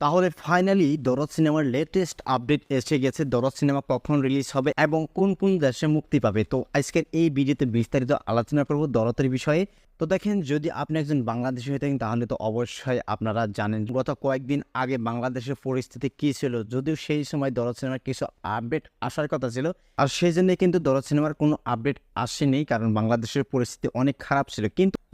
তাহলে ফাইনালি দরদ সিনেমার লেটেস্ট আপডেট এসে গেছে। দরদ সিনেমা কখন রিলিজ হবে এবং কোন কোন দেশে মুক্তি পাবে, তো আজকের এই ভিডিওতে বিস্তারিত আলোচনা করব দরদের বিষয়ে। তো দেখেন, যদি আপনি একজন বাংলাদেশি হয়ে থাকেন তাহলে তো অবশ্যই আপনারা জানেন গত কয়েকদিন আগে বাংলাদেশের পরিস্থিতি কী ছিল, যদিও সেই সময় দরদ সিনেমার কিছু আপডেট আসার কথা ছিল, আর সেই জন্য কিন্তু দরদ সিনেমার কোনো আপডেট আসেনি, কারণ বাংলাদেশের পরিস্থিতি অনেক খারাপ ছিল।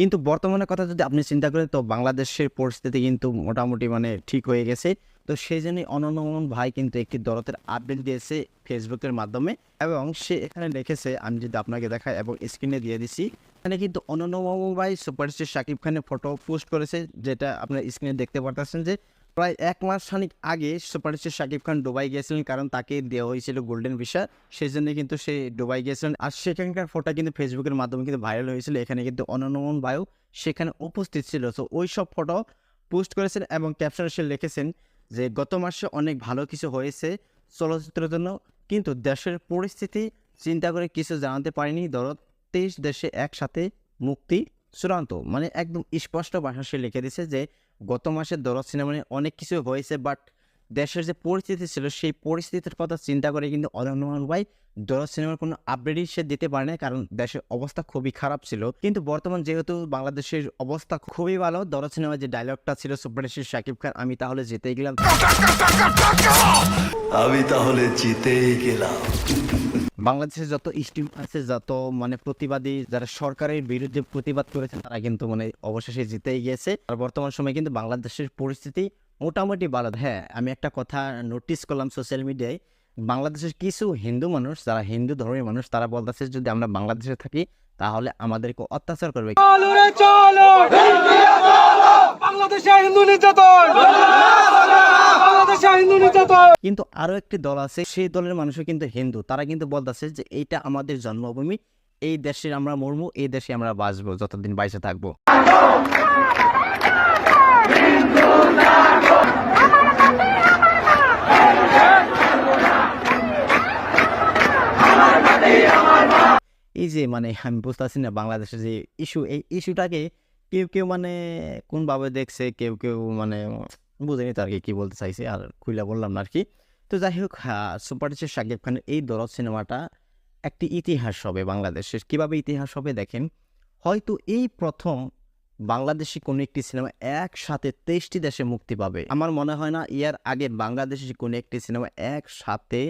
কিন্তু বর্তমানের কথা যদি আপনি চিন্তা করেন তো বাংলাদেশের পরিস্থিতি কিন্তু মোটামুটি ঠিক হয়ে গেছে। তো সেই জন্যই অনন্য ভাই কিন্তু একটি দরদের আপডেট দিয়েছে ফেসবুকের মাধ্যমে, এবং সে এখানে লিখেছে, আমি যদি আপনাকে দেখাই এবং স্ক্রিনে দিয়ে দিছি, এখানে কিন্তু অনন্য ভাই সুপারস্টার শাকিব খানের ফটো পোস্ট করেছে, যেটা আপনার স্ক্রিনে দেখতে পারতেছেন যে প্রায় 1 মাস খানিক আগে সুপারস্টার শাকিব খান দুবাই গিয়েছিলেন, কারণ তাকে দেওয়া হয়েছিল গোল্ডেন ভিসা, সেই জন্য কিন্তু সে দুবাই গিয়েছিলেন। আর সেখানকার ফটো কিন্তু ফেসবুকের মাধ্যমে কিন্তু ভাইরাল হয়েছিল। এখানে কিন্তু অনন্য ভাইও সেখানে উপস্থিত ছিল। তো ওই সব ফটো পোস্ট করেছেন এবং ক্যাপশনে সে লিখেছেন যে গত মাসে অনেক ভালো কিছু হয়েছে চলচ্চিত্রের জন্য, কিন্তু দেশের পরিস্থিতি চিন্তা করে কিছু জানাতে পারিনি। দরদ 23 দেশে একসাথে মুক্তি চূড়ান্ত, একদম স্পষ্ট ভাষা সে লিখে দিয়েছে যে গত মাসে দরদ সিনেমায় অনেক কিছু হয়েছে, বাট দেশের যে পরিস্থিতি ছিল সেই পরিস্থিতির কথা চিন্তা করে কিন্তু অনন্য ভাই দরদ সিনেমার কোনো আপডেটই সে দিতে পারে না, কারণ দেশের অবস্থা খুবই খারাপ ছিল। কিন্তু বর্তমান যেহেতু বাংলাদেশের অবস্থা খুবই ভালো, দরদ সিনেমার যে ডায়লগটা ছিল সুপারস্টার শাকিব খান, আমি তাহলে জিতেই গেলাম, আমি তাহলে জিতেই গেলাম। বাংলাদেশে যত স্ট্রিম আছে, যত প্রতিবাদী যারা সরকারের বিরুদ্ধে প্রতিবাদ করেছে, তারা কিন্তু অবশেষে জিতেই গিয়েছে। আর বর্তমান সময়ে কিন্তু বাংলাদেশের পরিস্থিতি মোটামুটি ভালো। হ্যাঁ, আমি একটা কথা নোটিস করলাম সোশ্যাল মিডিয়ায়, বাংলাদেশের কিছু হিন্দু মানুষ, যারা হিন্দু ধর্মের মানুষ, তারা বলতেছে যদি আমরা বাংলাদেশে থাকি তাহলে আমাদেরকে অত্যাচার করবে। কিন্তু আরো একটি দল আছে, সেই দলের মানুষও কিন্তু হিন্দু, তারা কিন্তু বলতেছে যে এইটা আমাদের জন্মভূমি, এই দেশে আমরা মরবো, এই দেশে আমরা বাঁচবো যতদিন বাইচে থাকবো। এই যে আমি বুঝতেছি না বাংলাদেশের যে ইস্যু, এই ইস্যুটাকে কেউ কেউ কোনভাবে দেখছে, কেউ কেউ বুঝেনি তো আর কি বলতে চাইছে, আর খুইলা বললাম না আর কি। তো যাই হোক, সুপারস্টার শাকিব খানের এই দরদ সিনেমাটা একটি ইতিহাস হবে বাংলাদেশের। কিভাবে ইতিহাস হবে দেখেন, হয়তো এই প্রথম বাংলাদেশি কোনো একটি সিনেমা একসাথে 23টি দেশে মুক্তি পাবে। আমার মনে হয় না এর আগে বাংলাদেশি কোনো একটি সিনেমা একসাথে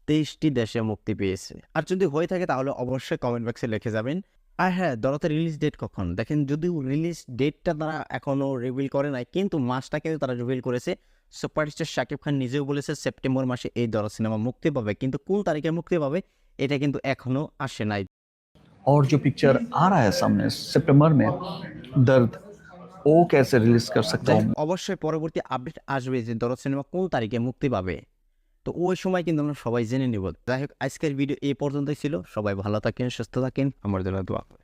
23টি দেশে মুক্তি পেয়েছে। আর যদি হয়ে থাকে তাহলে অবশ্যই কমেন্ট বক্সে লিখে যাবেন। আর হ্যাঁ, দরদের রিলিজ ডেট কখন দেখেন, যদিও রিলিজ ডেটটা তারা এখনও রিভিল করে নাই, কিন্তু মাসটা কিন্তু তারা রিভিল করেছে। সুপারস্টার শাকিব খান নিজেও বলেছে সেপ্টেম্বর মাসে এই দরদ সিনেমা মুক্তি পাবে, কিন্তু কোন তারিখে মুক্তি পাবে এটা কিন্তু এখনো আসে নাই। और जो पिक्चर आ रहा है सामने सितंबर में, दर्द, वो कैसे रिलीज कर सकता हूँ। অবশ্যই পরবর্তী আপডেট আসবে যে দরদ সিনেমা কোন তারিখে মুক্তি পাবে, তো ওই সময় কিন্তু আমরা সবাই জেনে নিব। যাই হোক, আজকের ভিডিও এই পর্যন্তই ছিল। সবাই ভালো থাকেন, সুস্থ থাকেন, আমার জন্য দোয়া করুন।